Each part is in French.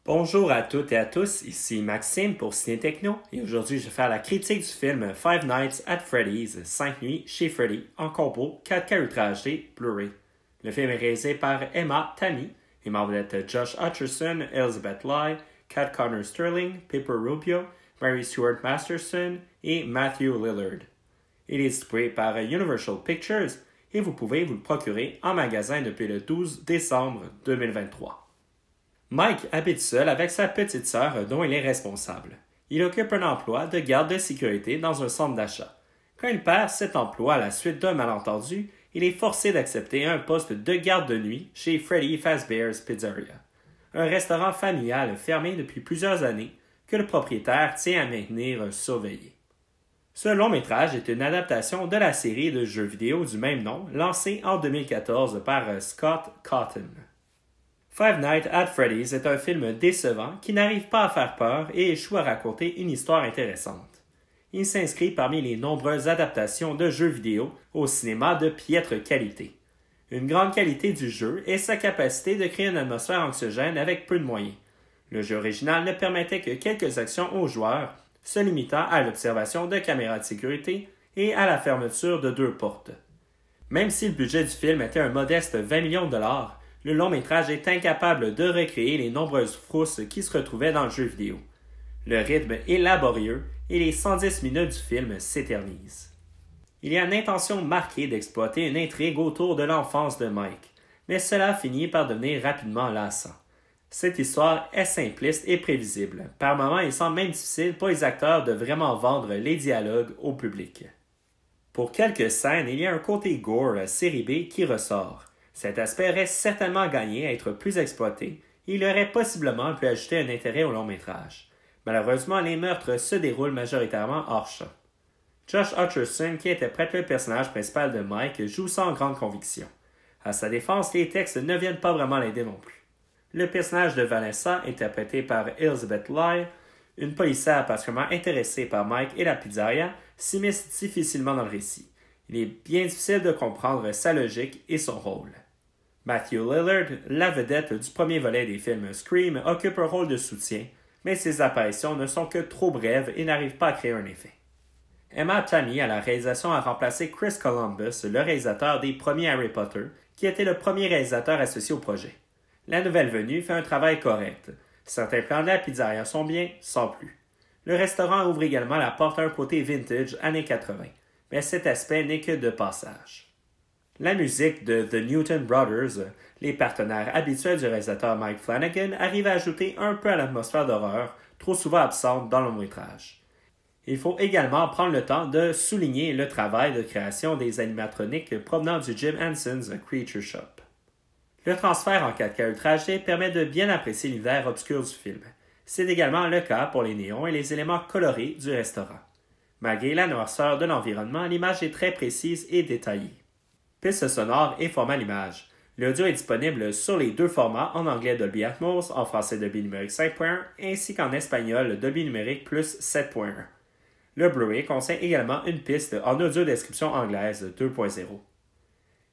Bonjour à toutes et à tous, ici Maxime pour Ciné Techno et aujourd'hui je vais faire la critique du film Five Nights at Freddy's 5 nuits chez Freddy en combo 4K Ultra HD Blu-ray. Le film est réalisé par Emma Tammy et membres d'être Josh Hutcherson, Elizabeth Lai, Kat Connor Sterling, Pippa Rubio, Mary Stuart Masterson et Matthew Lillard. Il est distribué par Universal Pictures et vous pouvez vous le procurer en magasin depuis le 12 décembre 2023. Mike habite seul avec sa petite sœur dont il est responsable. Il occupe un emploi de garde de sécurité dans un centre d'achat. Quand il perd cet emploi à la suite d'un malentendu, il est forcé d'accepter un poste de garde de nuit chez Freddy Fazbear's Pizzeria, un restaurant familial fermé depuis plusieurs années que le propriétaire tient à maintenir surveillé. Ce long-métrage est une adaptation de la série de jeux vidéo du même nom lancée en 2014 par Scott Cawthon. Five Nights at Freddy's est un film décevant qui n'arrive pas à faire peur et échoue à raconter une histoire intéressante. Il s'inscrit parmi les nombreuses adaptations de jeux vidéo au cinéma de piètre qualité. Une grande qualité du jeu est sa capacité de créer une atmosphère anxiogène avec peu de moyens. Le jeu original ne permettait que quelques actions aux joueurs, se limitant à l'observation de caméras de sécurité et à la fermeture de 2 portes. Même si le budget du film était un modeste 20 millions de dollars, le long-métrage est incapable de recréer les nombreuses frousses qui se retrouvaient dans le jeu vidéo. Le rythme est laborieux et les 110 minutes du film s'éternisent. Il y a une intention marquée d'exploiter une intrigue autour de l'enfance de Mike, mais cela finit par devenir rapidement lassant. Cette histoire est simpliste et prévisible. Par moments, il semble même difficile pour les acteurs de vraiment vendre les dialogues au public. Pour quelques scènes, il y a un côté gore série B qui ressort. Cet aspect reste certainement gagné à être plus exploité et il aurait possiblement pu ajouter un intérêt au long-métrage. Malheureusement, les meurtres se déroulent majoritairement hors champ. Josh Hutcherson, qui interprète le personnage principal de Mike, joue sans grande conviction. À sa défense, les textes ne viennent pas vraiment l'aider non plus. Le personnage de Vanessa, interprété par Elizabeth Lai, une policière particulièrement intéressée par Mike et la pizzeria, s'immisce difficilement dans le récit. Il est bien difficile de comprendre sa logique et son rôle. Matthew Lillard, la vedette du premier volet des films Scream, occupe un rôle de soutien, mais ses apparitions ne sont que trop brèves et n'arrivent pas à créer un effet. Emma Tammy à la réalisation a remplacé Chris Columbus, le réalisateur des premiers Harry Potter, qui était le premier réalisateur associé au projet. La nouvelle venue fait un travail correct. Certains plans de la pizzeria sont bien, sans plus. Le restaurant ouvre également la porte à un côté vintage années 80, mais cet aspect n'est que de passage. La musique de The Newton Brothers, les partenaires habituels du réalisateur Mike Flanagan, arrive à ajouter un peu à l'atmosphère d'horreur, trop souvent absente dans le long-métrage. Il faut également prendre le temps de souligner le travail de création des animatroniques provenant du Jim Henson's Creature Shop. Le transfert en 4K Ultra HD permet de bien apprécier l'univers obscur du film. C'est également le cas pour les néons et les éléments colorés du restaurant. Malgré la noirceur de l'environnement, l'image est très précise et détaillée. Piste sonore et format l'image. L'audio est disponible sur les 2 formats en anglais Dolby Atmos, en français Dolby Numérique 5.1 ainsi qu'en espagnol Dolby Numérique plus 7.1. Le Blu-ray contient également une piste en audio description anglaise 2.0.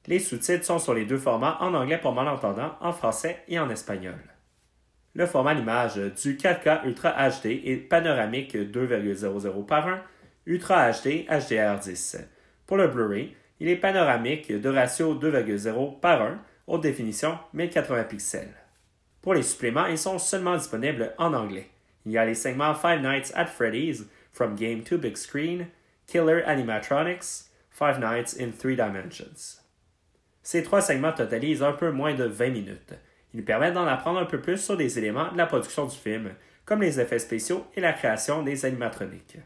Les sous-titres sont sur les 2 formats en anglais pour malentendants, en français et en espagnol. Le format l'image du 4K Ultra HD est panoramique 2,00 par 1, Ultra HD HDR10. Pour le Blu-ray, il est panoramique de ratio 2,0 par 1, haute définition 1080 pixels. Pour les suppléments, ils sont seulement disponibles en anglais. Il y a les segments Five Nights at Freddy's, From Game to Big Screen, Killer Animatronics, Five Nights in 3 Dimensions. Ces 3 segments totalisent un peu moins de 20 minutes. Ils permettent d'en apprendre un peu plus sur des éléments de la production du film, comme les effets spéciaux et la création des animatroniques.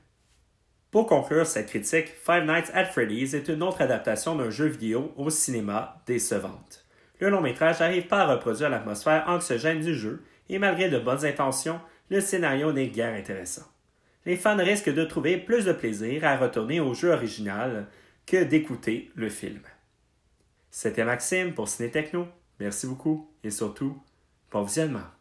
Pour conclure cette critique, Five Nights at Freddy's est une autre adaptation d'un jeu vidéo au cinéma décevante. Le long-métrage n'arrive pas à reproduire l'atmosphère anxiogène du jeu et malgré de bonnes intentions, le scénario n'est guère intéressant. Les fans risquent de trouver plus de plaisir à retourner au jeu original que d'écouter le film. C'était Maxime pour Ciné Techno. Merci beaucoup et surtout, bon visionnement.